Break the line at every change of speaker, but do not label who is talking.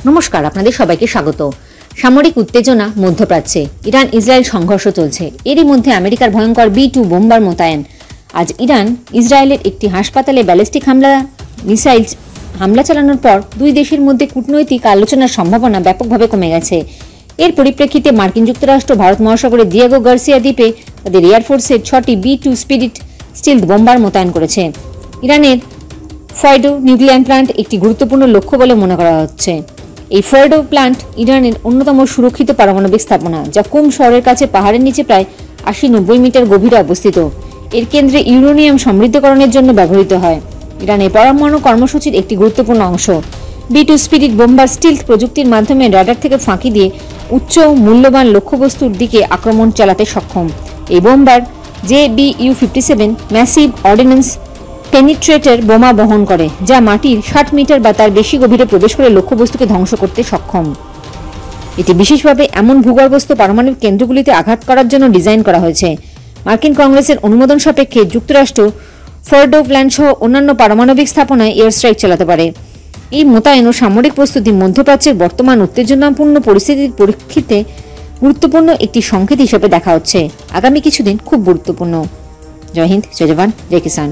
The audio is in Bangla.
নমস্কার, আপনাদের সবাইকে স্বাগত। সামরিক উত্তেজনা মধ্যপ্রাচ্যে, ইরান ইসরায়েল সংঘর্ষ চলছে। এরই মধ্যে আমেরিকার ভয়ঙ্কর B-2 বোম্বার মোতায়েন। আজ ইরান ইসরায়েলের একটি হাসপাতালে ব্যালিস্টিক মিসাইল হামলা চালানোর পর দুই দেশের মধ্যে কূটনৈতিক আলোচনার সম্ভাবনা ব্যাপকভাবে কমে গেছে। এর পরিপ্রেক্ষিতে মার্কিন যুক্তরাষ্ট্র ভারত মহাসাগরের দিয়েগো গার্সিয়া দ্বীপে তাদের এয়ারফোর্সের 6টি B-2 স্পিরিট স্টিলথ বোম্বার মোতায়েন করেছে। ইরানের ফয়ডো নিউক্লিয়ার প্ল্যান্ট একটি গুরুত্বপূর্ণ লক্ষ্য বলে মনে করা হচ্ছে। এই ফয়ডো প্ল্যান্ট ইরানের অন্যতম সুরক্ষিত পারমাণবিক স্থাপনা, যা কুম শহরের কাছে পাহাড়ের নিচে প্রায় 80-90 মিটার গভীরে অবস্থিত। এর কেন্দ্রে ইউরেনিয়াম সমৃদ্ধকরণের জন্য ব্যবহৃত হয়। ইরানের পরমাণু কর্মসূচির একটি গুরুত্বপূর্ণ অংশ। B-2 স্পিরিট বোম্বার স্টিলথ প্রযুক্তির মাধ্যমে রাডার থেকে ফাঁকি দিয়ে উচ্চ মূল্যবান লক্ষ্যবস্তুর দিকে আক্রমণ চালাতে সক্ষম। এই bomber JBU-57 massive ordinance penetrator বোমা বহন করে, যা মাটির 60 মিটার বা তার বেশি গভীরে প্রবেশ করে লক্ষ্যবস্তুকে ধ্বংস করতে সক্ষম। এটি বিশেষভাবে এমন ভূগর্ভস্থ পারমাণবিক কেন্দ্রগুলিতে আঘাত করার জন্য ডিজাইন করা হয়েছে। মার্কিন কংগ্রেসের অনুমোদন সাপেক্ষে যুক্তরাষ্ট্র ফর্ডো প্ল্যান্ট সহ অন্যান্য পারমাণবিক স্থাপনায় এয়ার স্ট্রাইক চালাতে পারে। এই মোতায়েন ও সামরিক প্রস্তুতি মধ্যপ্রাচ্যের বর্তমান উত্তেজনাপূর্ণ পরিস্থিতির পরিপ্রেক্ষিতে গুরুত্বপূর্ণ একটি সংকেত হিসেবে দেখা হচ্ছে। আগামী কিছুদিন খুব গুরুত্বপূর্ণ। জয় হিন্দ, জয় জওয়ান, জয় কিষান।